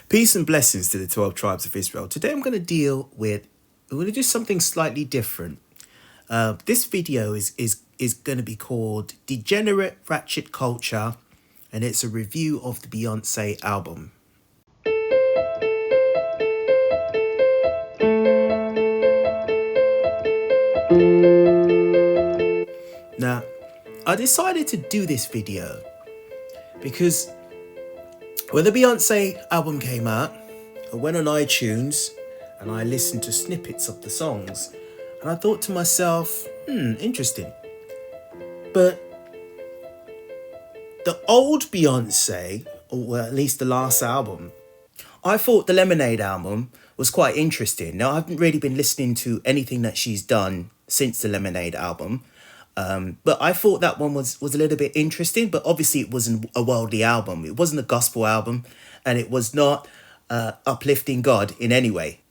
Peace and blessings to the 12 tribes of Israel. Today we're going to do something slightly different. This video is going to be called Degenerate Ratchet Culture, and it's a review of the Beyonce album. Now, I decided to do this video because when the Beyonce album came out, I went on iTunes and I listened to snippets of the songs, and I thought to myself, interesting. But the old Beyonce, or well, at least the last album, I thought the Lemonade album was quite interesting. Now, I haven't really been listening to anything that she's done since the Lemonade album, but I thought that one was a little bit interesting, but obviously it wasn't a worldly album. It wasn't a gospel album, and it was not uplifting God in any way.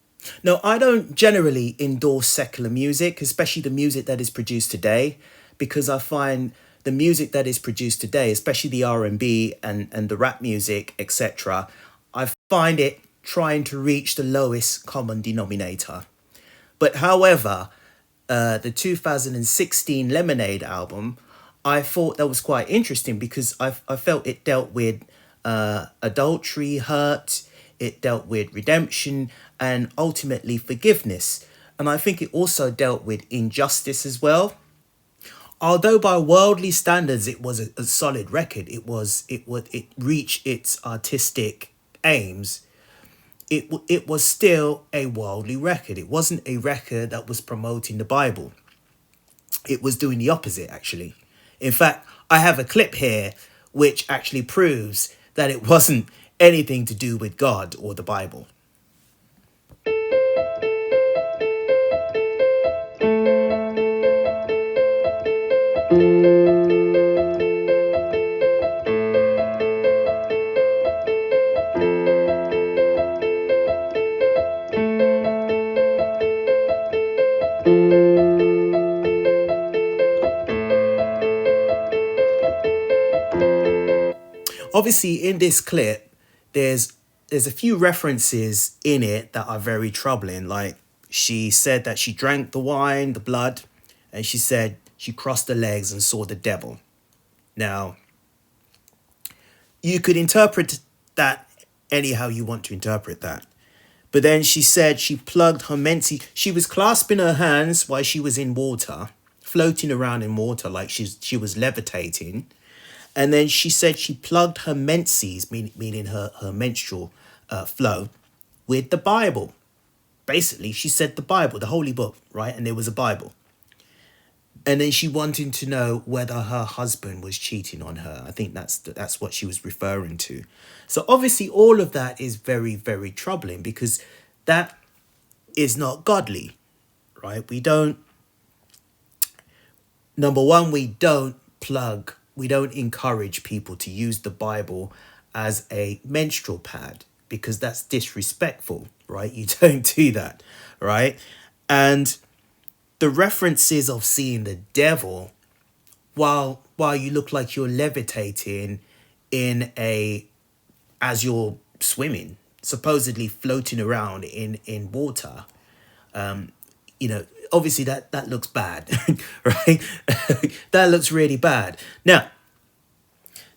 Now, I don't generally endorse secular music, especially the music that is produced today, because I find the music that is produced today, especially the R&B and the rap music, etc., I find it trying to reach the lowest common denominator. But however, the 2016 Lemonade album, I thought that was quite interesting because I felt it dealt with adultery, hurt, it dealt with redemption, and ultimately forgiveness. And I think it also dealt with injustice as well. Although by worldly standards it was a solid record, it reached its artistic aims. It was still a worldly record. It wasn't a record that was promoting the Bible. It was doing the opposite, actually. In fact, I have a clip here which actually proves that it wasn't anything to do with God or the Bible. Obviously, in this clip, there's a few references in it that are very troubling. Like, she said that she drank the wine, the blood, and she said she crossed her legs and saw the devil. Now, you could interpret that anyhow you want to interpret that. But then she said she plugged her menses. She was clasping her hands while she was in water, floating around in water like she was levitating. And then she said she plugged her menses, meaning her menstrual flow, with the Bible. Basically, she said the Bible, the holy book, right? And there was a Bible. And then she wanted to know whether her husband was cheating on her. I think that's what she was referring to. So obviously all of that is very, very troubling because that is not godly, right? Number one, we don't encourage people to use the Bible as a menstrual pad because that's disrespectful, right? You don't do that, right? And the references of seeing the devil while you look like you're levitating as you're swimming, supposedly floating around in water, obviously that looks bad, right? That looks really bad. Now,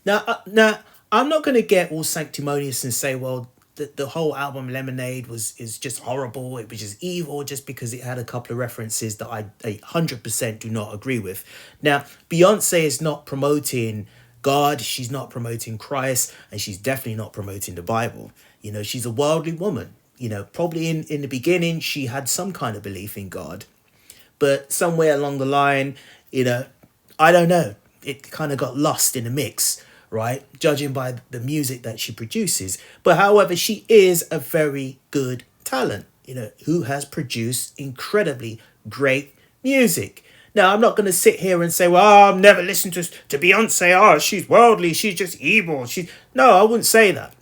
I'm not going to get all sanctimonious and say, well, the whole album Lemonade is just horrible. It was just evil just because it had a couple of references that I 100% do not agree with. Now, Beyonce is not promoting God. She's not promoting Christ, and she's definitely not promoting the Bible. She's a worldly woman. Probably in the beginning, she had some kind of belief in God. But somewhere along the line, I don't know. It kind of got lost in the mix, right? Judging by the music that she produces. But however, she is a very good talent, who has produced incredibly great music. Now, I'm not going to sit here and say, well, I've never listened to Beyonce. Oh, she's worldly. She's just evil. No, I wouldn't say that.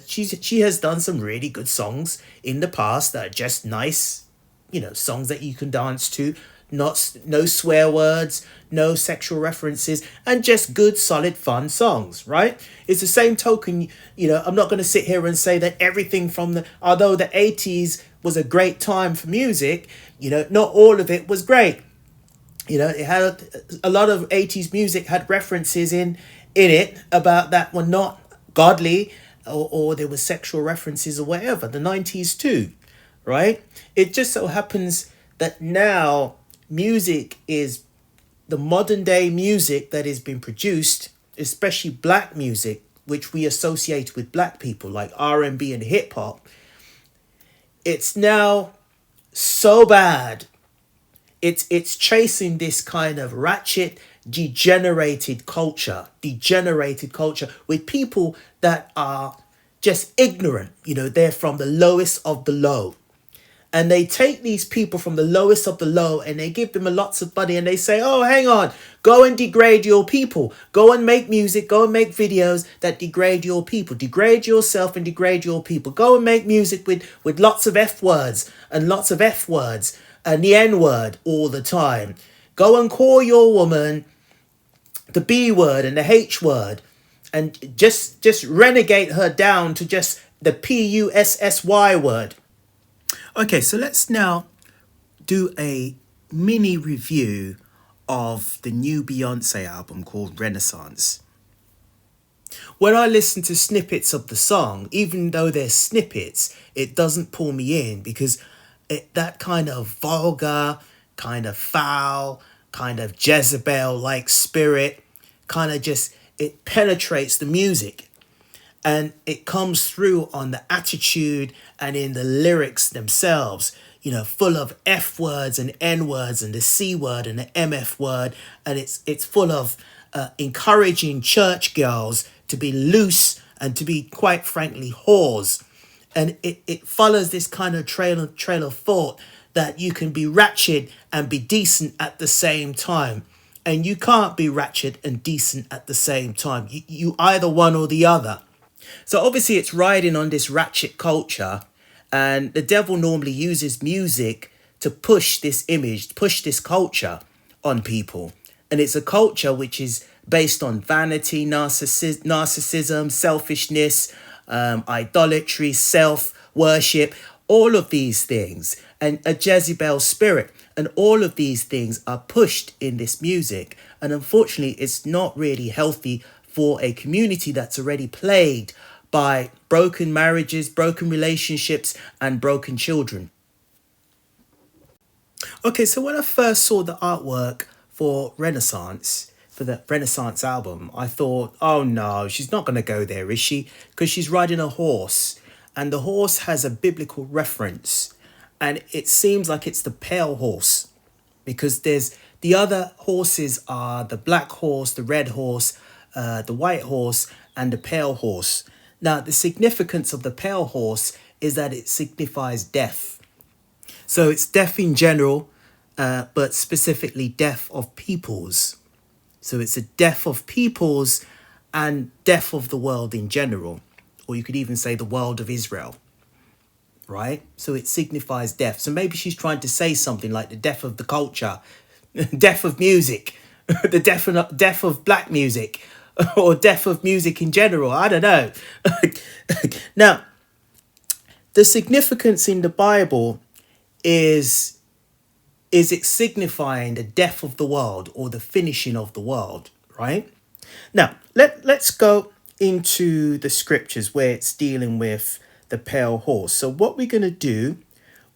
She has done some really good songs in the past that are just nice, songs that you can dance to. no swear words, no sexual references, and just good, solid, fun songs, right? It's the same token, I'm not going to sit here and say that everything although the 80s was a great time for music, not all of it was great. It had a lot of 80s music had references in it about that were not godly, or there were sexual references or whatever. The 90s too, right? It just so happens that now music is the modern day music that has been produced, especially black music, which we associate with black people like R&B and hip hop. It's now so bad. It's chasing this kind of ratchet, degenerated culture with people that are just ignorant. They're from the lowest of the low. And they take these people from the lowest of the low and they give them lots of money and they say, oh, hang on, go and degrade your people. Go and make music, go and make videos that degrade your people. Degrade yourself and degrade your people. Go and make music with lots of F words and lots of F words and the N word all the time. Go and call your woman the B word and the H word and just renegade her down to just the PUSSY word. Okay, so let's now do a mini review of the new Beyonce album called Renaissance. When I listen to snippets of the song, even though they're snippets, it doesn't pull me in because that kind of vulgar, kind of foul, kind of Jezebel-like spirit kind of it penetrates the music. And it comes through on the attitude and in the lyrics themselves, full of F words and N words and the C word and the MF word. And it's full of encouraging church girls to be loose and to be, quite frankly, whores. And it follows this kind of trail of thought that you can be ratchet and be decent at the same time. And you can't be ratchet and decent at the same time. You either one or the other. So obviously it's riding on this ratchet culture, and the devil normally uses music to push this image, push this culture on people. And it's a culture which is based on vanity, narcissism, selfishness, idolatry, self-worship, all of these things, and a Jezebel spirit. And all of these things are pushed in this music. And unfortunately, it's not really healthy for a community that's already plagued by broken marriages, broken relationships, and broken children. Okay, so when I first saw the artwork for the Renaissance album, I thought, oh no, she's not going to go there, is she? Because she's riding a horse, and the horse has a biblical reference, and it seems like it's the pale horse, because the other horses are the black horse, the red horse, the white horse, and the pale horse. Now, the significance of the pale horse is that it signifies death. So it's death in general, but specifically death of peoples. So it's a death of peoples and death of the world in general. Or you could even say the world of Israel, right? So it signifies death. So maybe she's trying to say something like the death of the culture, death of music, the death of black music, or death of music in general. I don't know. Now, the significance in the Bible is it signifying the death of the world or the finishing of the world, right? Now, let's go into the scriptures where it's dealing with the pale horse. So what we're going to do,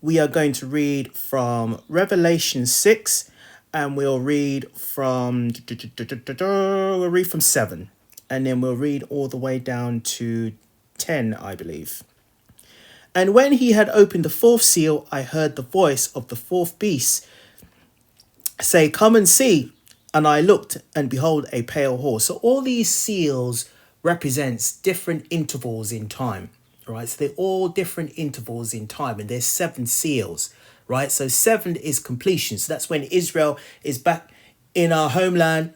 we are going to read from Revelation 6, and we'll read from 7, and then we'll read all the way down to 10, I believe. And when he had opened the fourth seal, I heard the voice of the fourth beast say, come and see. And I looked, and behold, a pale horse. So all these seals represents different intervals in time, right? So they're all different intervals in time, and there's 7 seals, right? So 7 is completion. So that's when Israel is back in our homeland,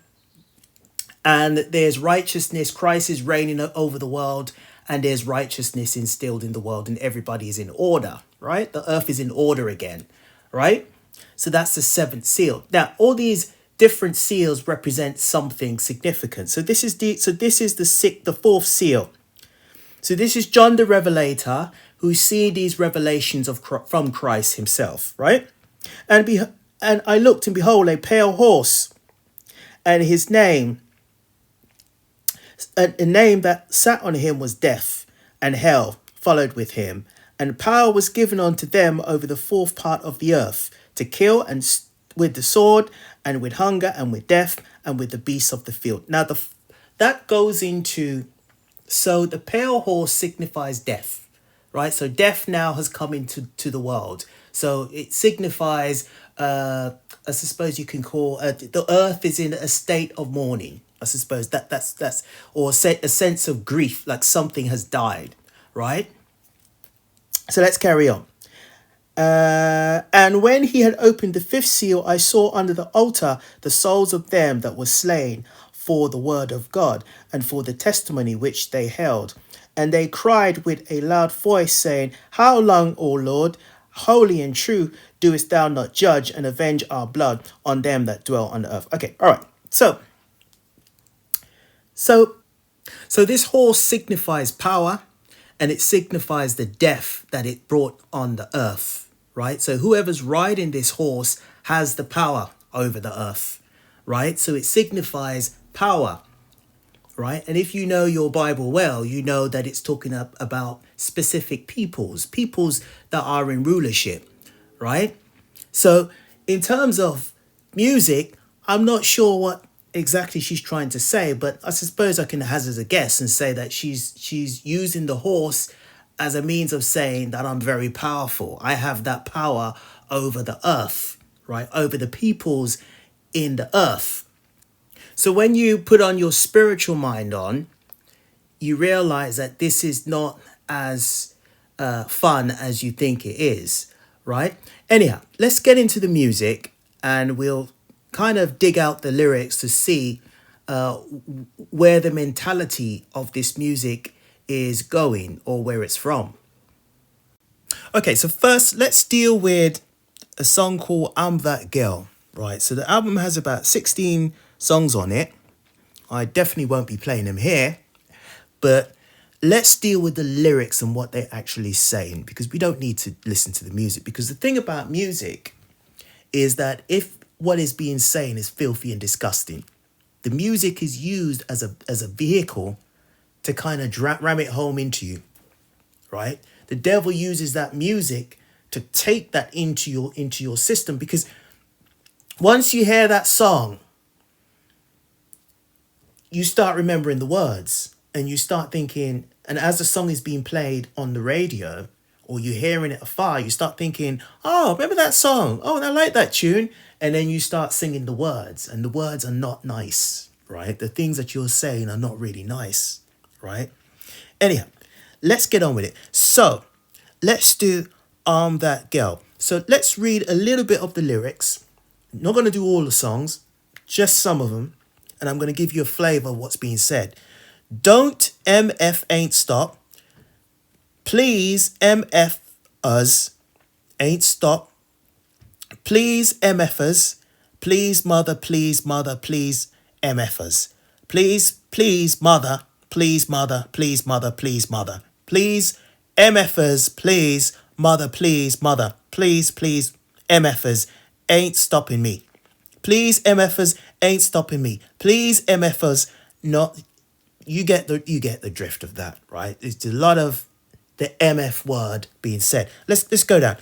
and there's righteousness. Christ is reigning over the world, and there's righteousness instilled in the world, and everybody is in order, right? The earth is in order again, right? So that's the seventh seal. Now, all these different seals represent something significant. So this is the fourth seal. So this is John the Revelator, who see these revelations from Christ himself, right? And I looked, and behold, a pale horse, and his name, a name that sat on him was Death, and hell followed with him. And power was given unto them over the fourth part of the earth, to kill with the sword, and with hunger, and with death, and with the beasts of the field. Now that goes into, so the pale horse signifies death, right? So death now has come into the world. So it signifies, I suppose you can call, the earth is in a state of mourning. I suppose that's or a sense of grief, like something has died, right? So let's carry on. And when he had opened the fifth seal, I saw under the altar the souls of them that were slain for the word of God and for the testimony which they held. And they cried with a loud voice, saying, How long, O Lord, holy and true, doest thou not judge and avenge our blood on them that dwell on the earth? Okay, all right. So this horse signifies power, and it signifies the death that it brought on the earth, right? So whoever's riding this horse has the power over the earth, right? So it signifies power, right? And if you know your Bible well, you know that it's talking about specific peoples that are in rulership, right? So in terms of music, I'm not sure what exactly she's trying to say, but I suppose I can hazard a guess and say that she's using the horse as a means of saying that I'm very powerful. I have that power over the earth, right? Over the peoples in the earth. So when you put on your spiritual mind on, you realize that this is not as fun as you think it is, right? Anyhow, let's get into the music, and we'll kind of dig out the lyrics to see where the mentality of this music is going, or where it's from. Okay, so first let's deal with a song called I'm That Girl, right? So the album has about 16 songs on it. I definitely won't be playing them here, but let's deal with the lyrics and what they're actually saying, because we don't need to listen to the music. Because the thing about music is that if what is being said is filthy and disgusting, the music is used as a vehicle to kind of ram it home into you, right? The devil uses that music to take that into your system, because once you hear that song, you start remembering the words, and you start thinking, and as the song is being played on the radio, or you're hearing it afar, you start thinking, oh, remember that song? Oh, I like that tune. And then you start singing the words, and the words are not nice, right? The things that you're saying are not really nice, right? Anyhow, let's get on with it. So let's do I'm That Girl. So let's read a little bit of the lyrics. I'm not going to do all the songs, just some of them. And I'm going to give you a flavour of what's being said. Don't MF ain't stop. Please MF us ain't stop. Please MFers. Please mother, please MFers. Please mother, please mother, please mother, please mother. Please MFers, please mother, please MFers ain't stopping me. Please MFers ain't stopping me. Please MFers not. You get the drift of that, right? It's a lot of the MF word being said. Let's go down.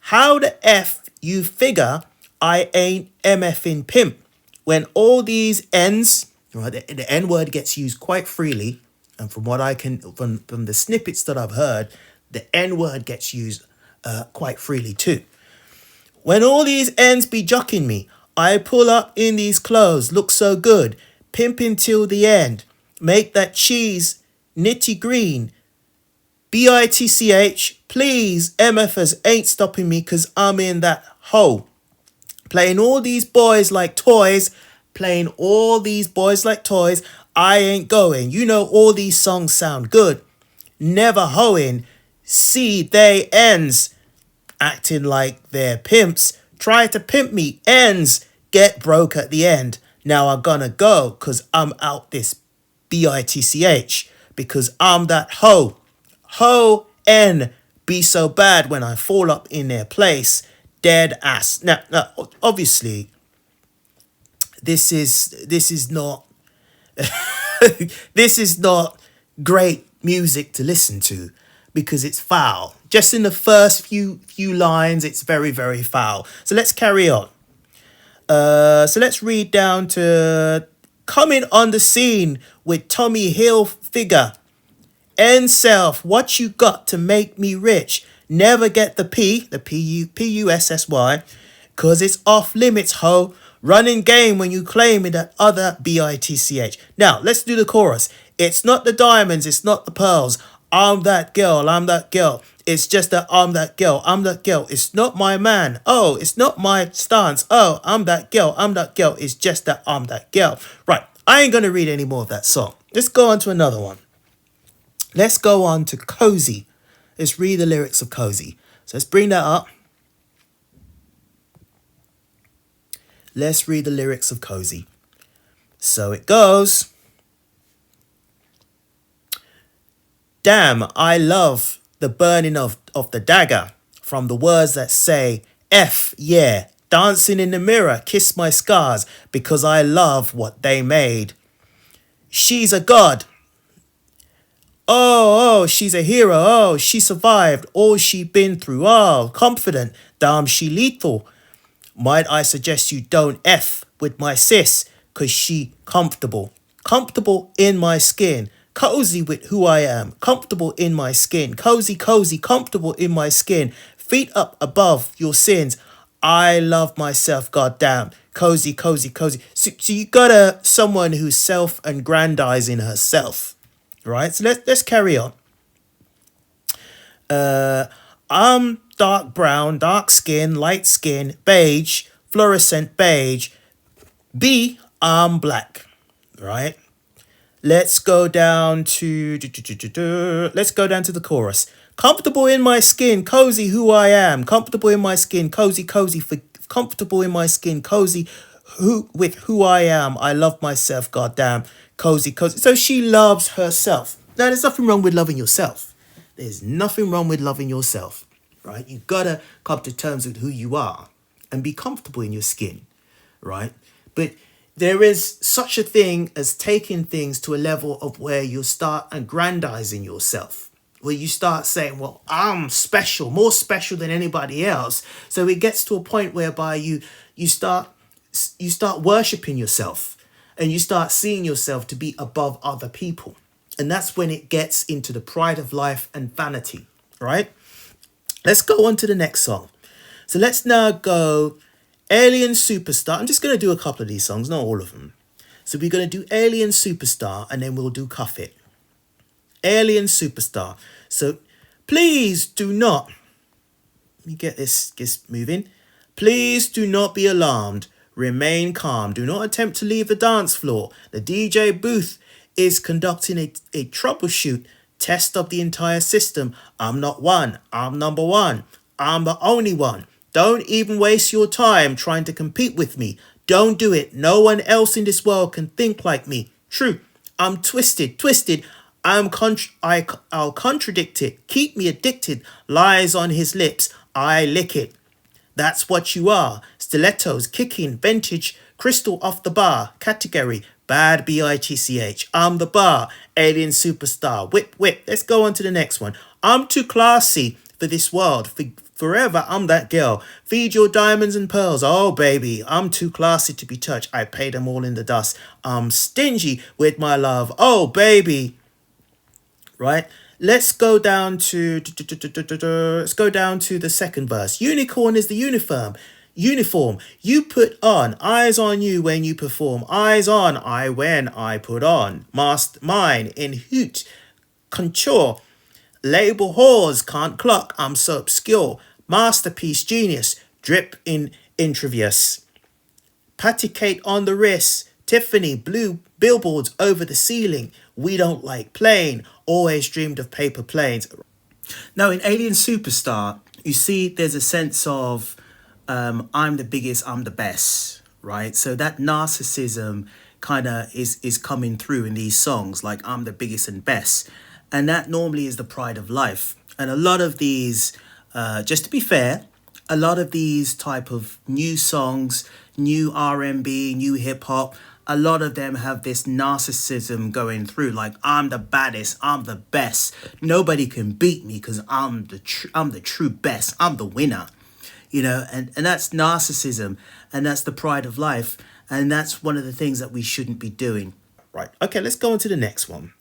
How the F you figure I ain't MFing pimp when all these N's, right? The N word gets used quite freely, and from what I can, from the snippets that I've heard, the N word gets used quite freely too. When all these N's be jocking me, I pull up in these clothes, look so good, pimping till the end, make that cheese nitty green. BITCH, please, MFers ain't stopping me, cause I'm in that hole. Playing all these boys like toys, I ain't going. You know all these songs sound good. Never hoeing, see they ends, acting like they're pimps. Try to pimp me, ends, get broke at the end. Now I'm gonna go, cause I'm out this bitch, because I'm that hoe. Ho N be so bad when I fall up in their place. Dead ass. Now obviously, this is not this is not great music to listen to because it's foul. Just in the first few lines, it's very, very foul. So let's carry on. So let's read down to coming on the scene with Tommy Hilfiger. N self, what you got to make me rich? Never get the P-U-S-S-Y, cause it's off limits, ho. Running game when you claim it that other bitch. Now, let's do the chorus. It's not the diamonds, it's not the pearls. I'm that girl, I'm that girl. It's just that I'm that girl, I'm that girl. It's not my man. Oh, it's not my stance. Oh, I'm that girl, I'm that girl. It's just that I'm that girl. Right, I ain't gonna read any more of that song. Let's go on to another one. Let's go on to Cozy. Let's read the lyrics of Cozy. So let's bring that up. Let's read the lyrics of Cozy. So it goes. Damn, I love the burning of the dagger. From the words that say, F, yeah. Dancing in the mirror, kiss my scars, because I love what they made. She's a god. Oh, she's a hero. Oh, she survived all she been through. Oh, confident. Damn, she lethal. Might I suggest you don't F with my sis, cause she comfortable. Comfortable in my skin. Cozy with who I am. Comfortable in my skin. Cozy, comfortable in my skin. Feet up above your sins. I love myself, goddamn. Cozy. So you got someone who's self-aggrandizing herself. Right, so let's carry on. I'm dark brown, dark skin, light skin, beige, fluorescent beige. B, I'm black. Right. Let's go down to let's go down to the chorus. Comfortable in my skin, cozy who I am. Comfortable in my skin, cozy for comfortable in my skin, cozy who I am. I love myself, goddamn. Cozy. So she loves herself. Now, there's nothing wrong with loving yourself. There's nothing wrong with loving yourself, right? You gotta come to terms with who you are and be comfortable in your skin, right? But there is such a thing as taking things to a level of where you start aggrandizing yourself, where you start saying, well, I'm special, more special than anybody else. So it gets to a point whereby you start worshiping yourself. And you start seeing yourself to be above other people. And that's when it gets into the pride of life and vanity, right? Let's go on to the next song. So let's now go Alien Superstar. I'm just going to do a couple of these songs, not all of them. So we're going to do Alien Superstar and then we'll do Cuff It. Alien Superstar. So please do not, let me get this moving. Please do not be alarmed. Remain calm. Do not attempt to leave the dance floor. The DJ booth is conducting a troubleshoot test of the entire system. I'm not one. I'm number one. I'm the only one. Don't even waste your time trying to compete with me. Don't do it. No one else in this world can think like me. True. I'm twisted. I'll contradict it. Keep me addicted. Lies on his lips. I lick it. That's what you are. Stilettos, kicking, vintage, crystal off the bar. Category, bad bitch. I'm the bar. Alien superstar. Whip. Let's go on to the next one. I'm too classy for this world. Forever, I'm that girl. Feed your diamonds and pearls. Oh, baby, I'm too classy to be touched. I pay them all in the dust. I'm stingy with my love. Oh, baby. Right? Let's go down to the second verse. Unicorn is the uniform. You put on. Eyes on you when you perform. Eyes on I when I put on. Master mine in hoot. Contour. Label whores can't clock. I'm so obscure. Masterpiece genius. Drip in intravious. Patty cake on the wrist. Tiffany blue billboards over the ceiling. We don't like plain. Always dreamed of paper planes. Now in Alien Superstar, you see there's a sense of I'm the biggest, I'm the best, right? So that narcissism kind of is coming through in these songs, like I'm the biggest and best, and that normally is the pride of life. And a lot of these, just to be fair, a lot of these type of new songs, new R&B, new hip hop, a lot of them have this narcissism going through, like I'm the baddest, I'm the best, nobody can beat me because I'm the true best, I'm the winner, and that's narcissism, and that's the pride of life, and that's one of the things that we shouldn't be doing. Right. Okay, let's go on to the next one.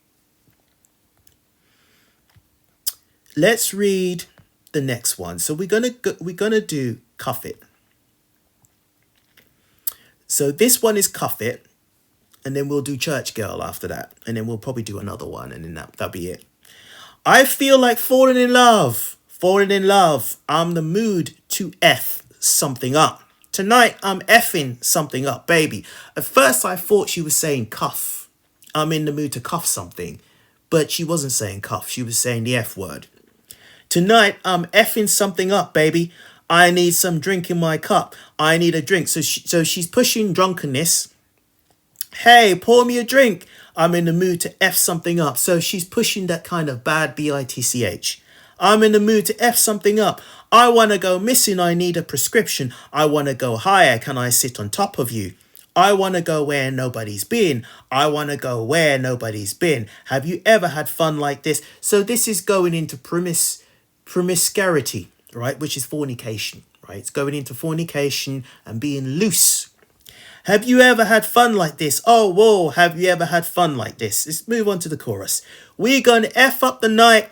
Let's read the next one. So we're gonna do Cuff It. So this one is Cuff It, and then we'll do Church Girl after that, and then we'll probably do another one, and then that'll be it. I feel like falling in love. Falling in love. I'm the mood to F something up. Tonight I'm effing something up, baby. At first I thought she was saying cuff. I'm in the mood to cuff something. But she wasn't saying cuff. She was saying the F word. Tonight I'm effing something up, baby. I need some drink in my cup. I need a drink. So she's pushing drunkenness. Hey, pour me a drink. I'm in the mood to F something up. So she's pushing that kind of bad bitch. I'm in the mood to F something up. I want to go missing. I need a prescription. I want to go higher. Can I sit on top of you? I want to go where nobody's been. I want to go where nobody's been. Have you ever had fun like this? So this is going into promiscuity, right? Which is fornication, right? It's going into fornication and being loose. Have you ever had fun like this? Oh, whoa, have you ever had fun like this? Let's move on to the chorus. We're going to F up the night.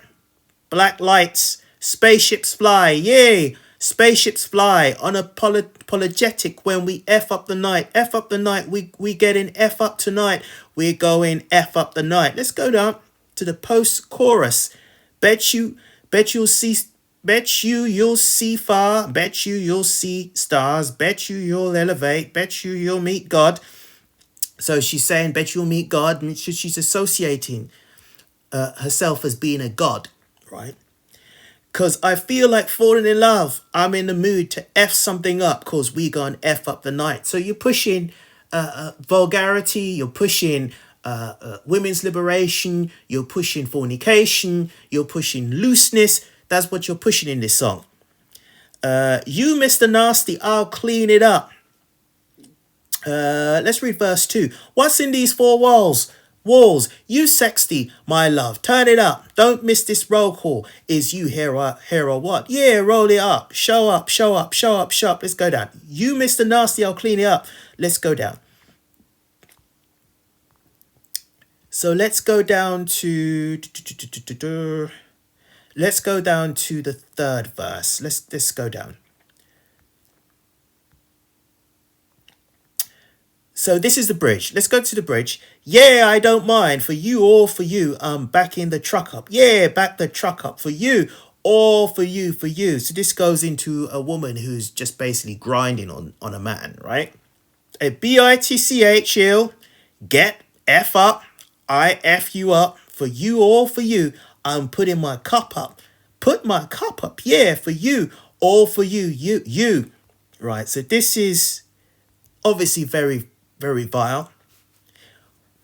Black lights. Spaceships fly. Yay. Spaceships fly. Unapologetic when we F up the night. F up the night. We getting F up tonight. We're going F up the night. Let's go down to the post-chorus. Bet you'll see far, bet you'll see stars, bet you'll elevate, bet you'll meet God. So she's saying, bet you'll meet God, and she's associating herself as being a god, right? Because I feel like falling in love. I'm in the mood to F something up because we gonna F up the night. So you're pushing vulgarity, you're pushing women's liberation, you're pushing fornication, you're pushing looseness. That's what you're pushing in this song. You, Mr. Nasty, I'll clean it up. Let's read verse 2. What's in these four walls? You sexy, my love. Turn it up. Don't miss this roll call. Is you here or what? Yeah, roll it up. Show up. Let's go down. You, Mr. Nasty, I'll clean it up. Let's go down. So let's go down to... Let's go down to the third verse. Let's go down. So this is the bridge. Let's go to the bridge. Yeah, I don't mind. For you, all for you. Backing the truck up. Yeah, back the truck up. For you, all for you. So this goes into a woman who's just basically grinding on a man, right? A bitch, ill. Get F up. I F you up. For you, all for you. I'm putting my cup up. Put my cup up. Yeah, for you. All for you. You. Right. So this is obviously very, very vile.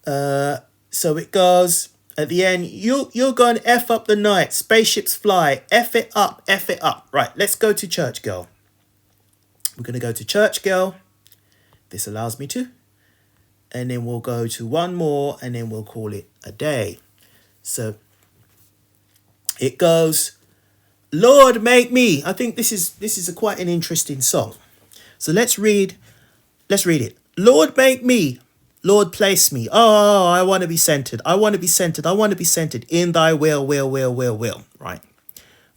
So it goes at the end. You're going to F up the night. Spaceships fly. F it up. F it up. Right. Let's go to Church Girl. We're going to go to Church Girl. This allows me to. And then we'll go to one more and then we'll call it a day. So it goes, Lord make me. I think this is quite an interesting song. So let's read it. Lord make me. Lord place me. Oh, I want to be centered. I want to be centered. I want to be centered in thy will. Right.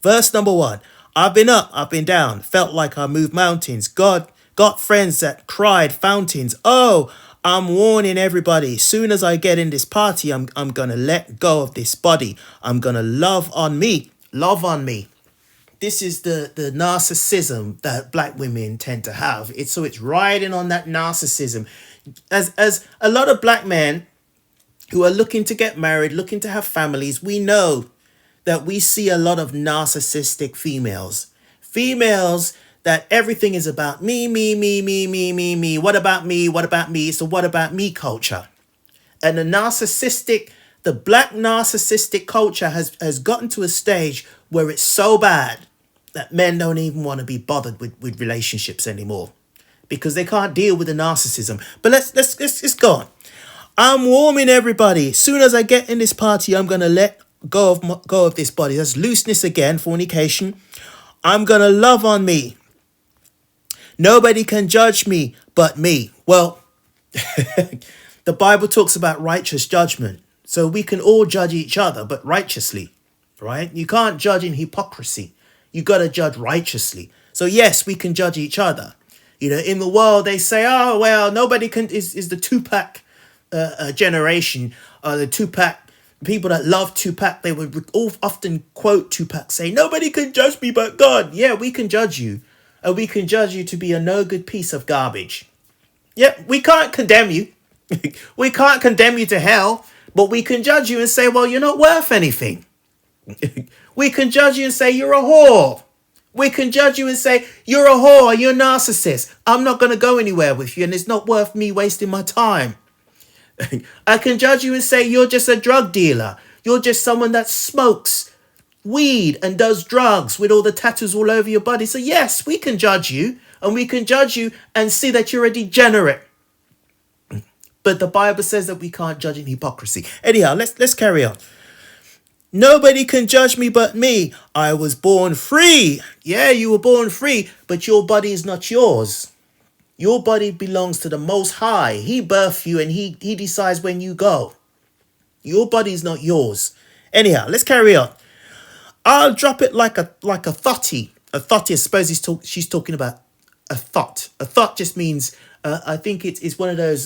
Verse number 1. I've been up, I've been down. Felt like I moved mountains. God got friends that cried fountains. Oh, I'm warning everybody. Soon as I get in this party, I'm going to let go of this body. I'm going to love on me. Love on me. This is the narcissism that black women tend to have. It's riding on that narcissism. As a lot of black men who are looking to get married, looking to have families, we know that we see a lot of narcissistic females. Females that everything is about me, me, me, me, me, me, me. What about me? What about me? It's a what about me culture. And the black narcissistic culture has gotten to a stage where it's so bad that men don't even want to be bothered with relationships anymore because they can't deal with the narcissism. But let's go on. I'm warming everybody. As soon as I get in this party, I'm gonna let go of this body. That's looseness again, fornication. I'm gonna love on me. Nobody can judge me but me. Well, the Bible talks about righteous judgment. So we can all judge each other, but righteously, right? You can't judge in hypocrisy. You got to judge righteously. So yes, we can judge each other. You know, in the world, they say, oh, well, nobody can, is the Tupac generation, the Tupac, people that love Tupac, they would all often quote Tupac saying, nobody can judge me but God. Yeah, we can judge you. And we can judge you to be a no good piece of garbage. Yep, we can't condemn you. We can't condemn you to hell, but we can judge you and say, well, you're not worth anything. We can judge you and say, you're a whore. We can judge you and say, you're a whore, you're a narcissist. I'm not going to go anywhere with you and it's not worth me wasting my time. I can judge you and say, you're just a drug dealer. You're just someone that smokes weed and does drugs with all the tattoos all over your body. So yes, we can judge you and we can judge you and see that you're a degenerate. But the Bible says that we can't judge in hypocrisy. Anyhow, let's carry on. Nobody can judge me but me. I was born free. Yeah, you were born free, but your body is not yours. Your body belongs to the Most High. He birthed you and he decides when you go. Your body is not yours. Anyhow, let's carry on. I'll drop it like a thotty. A thotty, I suppose she's talking about a thought. A thought just means, I think it's one of those,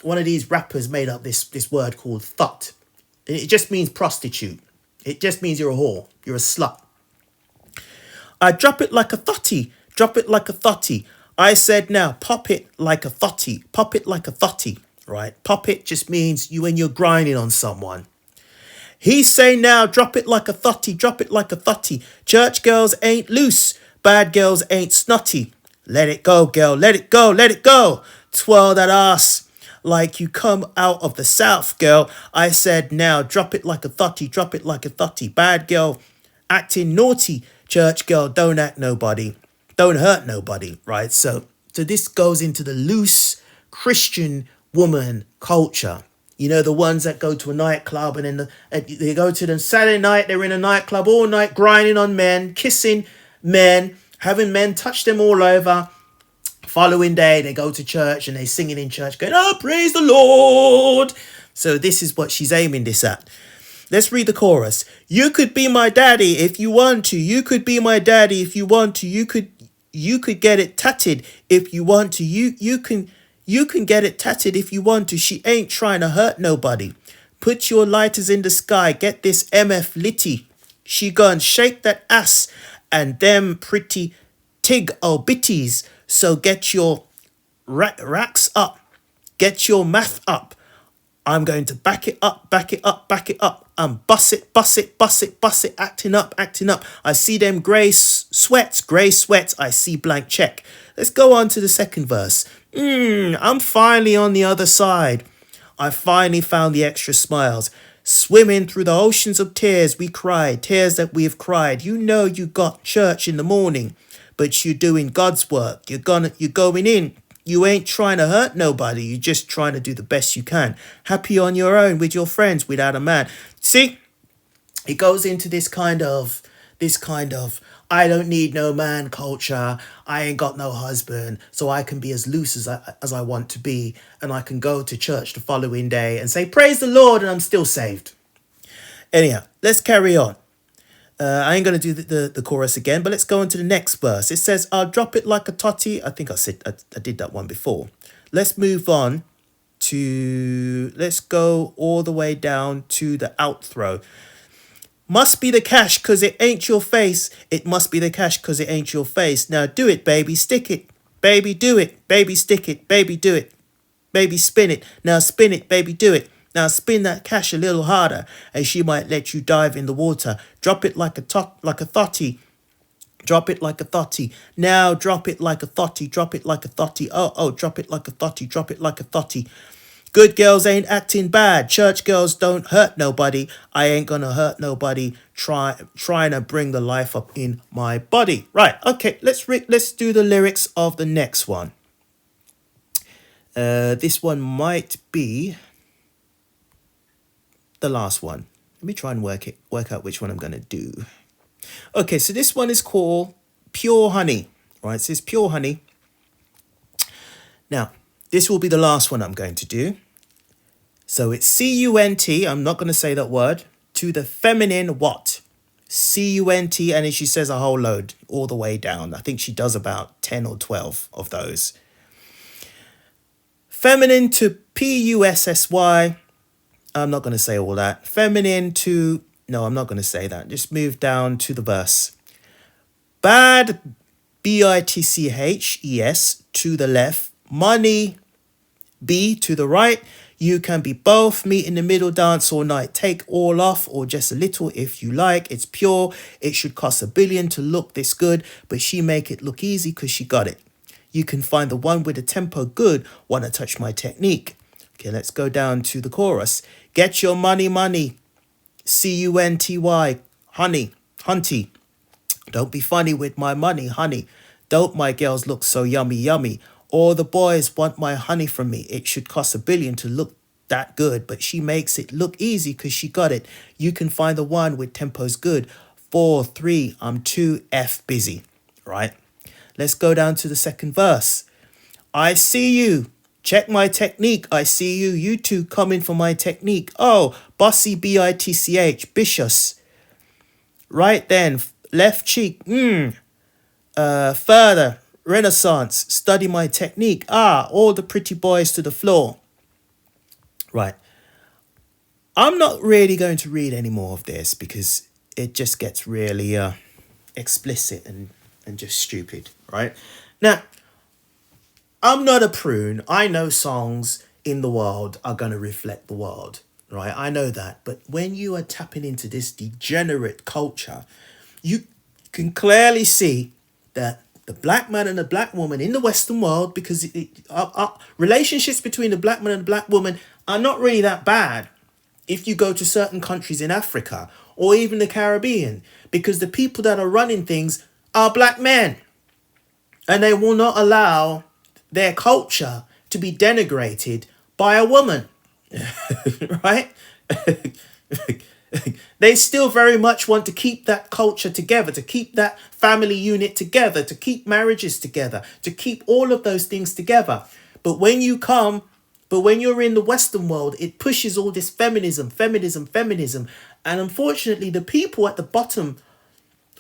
one of these rappers made up this word called thought. It just means prostitute. It just means you're a whore. You're a slut. I drop it like a thotty. Drop it like a thotty. I said now, pop it like a thotty. Pop it like a thotty. Right? Pop it just means you when you're grinding on someone. He's saying now, drop it like a thotty. Drop it like a thotty. Church girls ain't loose. Bad girls ain't snotty. Let it go, girl. Let it go. Let it go. Twirl that ass like you come out of the south, girl. I said now, drop it like a thotty. Drop it like a thotty. Bad girl acting naughty. Church girl, don't act nobody. Don't hurt nobody, right? So this goes into the loose Christian woman culture. You know, the ones that go to a nightclub and then they go to them Saturday night, they're in a nightclub all night, grinding on men, kissing men, having men touch them all over. Following day, they go to church and they singing in church, going, oh, praise the Lord. So this is what she's aiming this at. Let's read the chorus. You could be my daddy if you want to. You could be my daddy if you want to. You could get it tatted if you want to. You can get it tatted if you want to. She ain't trying to hurt nobody. Put your lighters in the sky. Get this MF litty. She gonna shake that ass and them pretty tig bitties. So get your racks up. Get your math up. I'm going to back it up, back it up, back it up. And bust it, bust it, bust it, bust it. Acting up, acting up. I see them grey sweats. I see blank check. Let's go on to the second verse. I'm finally on the other side. I finally found the extra smiles. Swimming through the oceans of tears we cried. Tears that we have cried. You know you got church in the morning. But you're doing God's work. You're going in. You ain't trying to hurt nobody. You're just trying to do the best you can. Happy on your own with your friends without a man. See, it goes into this kind of, I don't need no man culture. I ain't got no husband, so I can be as loose as I want to be. And I can go to church the following day and say, praise the Lord, and I'm still saved. Anyhow, let's carry on. I ain't going to do the chorus again, but let's go on to the next verse. It says, I'll drop it like a totty. I think I said I did that one before. Let's move on to, let's go all the way down to the outro. Must be the cash because it ain't your face. It must be the cash because it ain't your face. Now do it, baby. Stick it. Baby, do it. Baby, stick it. Baby, do it. Baby, spin it. Now spin it, baby, do it. Now spin that cash a little harder and she might let you dive in the water. Drop it like a thotty. Drop it like a thotty. Now drop it like a thotty. Drop it like a thotty. Oh, oh, drop it like a thotty. Drop it like a thotty. Good girls ain't acting bad. Church girls don't hurt nobody. I ain't gonna hurt nobody. Trying to bring the life up in my body. Right. Okay. Let's do the lyrics of the next one. This one might be the last one. Let me try and work out which one I'm gonna do. Okay, so this one is called Pure Honey. Right, it says Pure Honey. Now, this will be the last one I'm going to do. So it's C-U-N-T, I'm not going to say that word, to the feminine what? C-U-N-T, and then she says a whole load all the way down. I think she does about 10 or 12 of those. Feminine to P-U-S-S-Y. I'm not going to say all that. Feminine to... No, I'm not going to say that. Just move down to the verse. Bad, B-I-T-C-H-E-S, to the left. Money, B, to the right. You can be both. Meet in the middle, dance all night. Take all off or just a little if you like. It's pure. It should cost $1 billion to look this good, but she make it look easy because she got it. You can find the one with the tempo good. Wanna touch my technique? Okay, let's go down to the chorus. Get your money, money. C-U-N-T-Y, honey, hunty. Don't be funny with my money, honey. Don't my girls look so yummy, yummy. All the boys want my honey from me. It should cost $1 billion to look that good, but she makes it look easy because she got it. You can find the one with tempos good. 4, 3, I'm too F busy, right? Let's go down to the second verse. I see you. Check my technique. I see you. You two coming for my technique. Oh, bossy B-I-T-C-H. Vicious. Right then. Left cheek. Further. Renaissance. Study my technique. Ah, all the pretty boys to the floor. Right. I'm not really going to read any more of this because it just gets really explicit and just stupid. Right. Now, I'm not a prune. I know songs in the world are going to reflect the world, right? I know that. But when you are tapping into this degenerate culture, you can clearly see that the black man and the black woman in the Western world, because relationships between the black man and the black woman are not really that bad if you go to certain countries in Africa or even the Caribbean, because the people that are running things are black men. And they will not allow their culture to be denigrated by a woman, right? They still very much want to keep that culture together, to keep that family unit together, to keep marriages together, to keep all of those things together. But when you're in the Western world, it pushes all this feminism. And unfortunately, the people at the bottom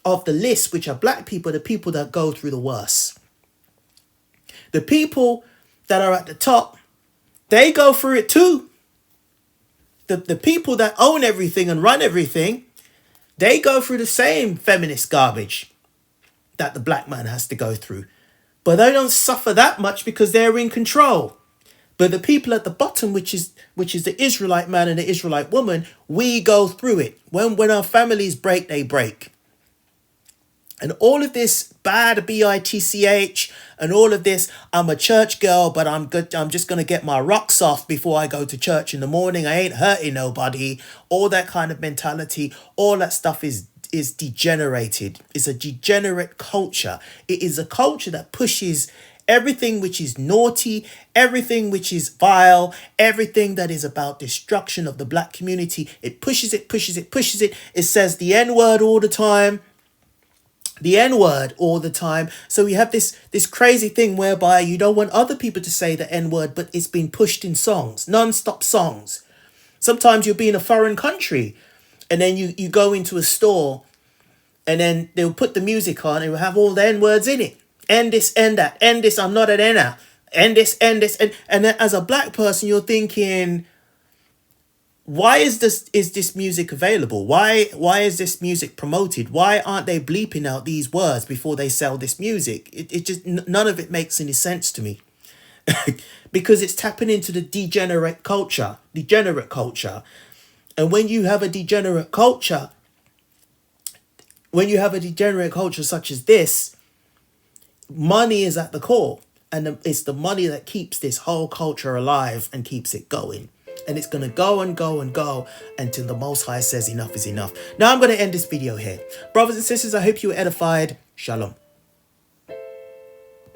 of the list, which are black people, are the people that go through the worst. The people that are at the top, they go through it too. The people that own everything and run everything, they go through the same feminist garbage that the black man has to go through. But they don't suffer that much because they're in control. But the people at the bottom, which is the Israelite man and the Israelite woman, we go through it. When our families break, they break. And all of this bad B-I-T-C-H and all of this, I'm a church girl, but I'm just going to get my rocks off before I go to church in the morning. I ain't hurting nobody. All that kind of mentality, all that stuff is degenerated. It's a degenerate culture. It is a culture that pushes everything which is naughty, everything which is vile, everything that is about destruction of the black community. It pushes it. It says the N-word all the time. The N-word all the time. So we have this crazy thing whereby you don't want other people to say the N-word, but it's been pushed in songs, non-stop songs. Sometimes you'll be in a foreign country and then you go into a store and then they'll put the music on and it'll have all the N-words in it. End this, end that, end this, I'm not an N-er. End this. And then as a black person, you're thinking, why is this music available? Why is this music promoted? Why aren't they bleeping out these words before they sell this music? It just, none of it makes any sense to me. Because it's tapping into the degenerate culture. And when you have a degenerate culture, when you have a degenerate culture such as this, money is at the core. And it's the money that keeps this whole culture alive and keeps it going. And it's going to go and go and go until the Most High says enough is enough. Now I'm going to end this video here. Brothers and sisters, I hope you were edified. Shalom.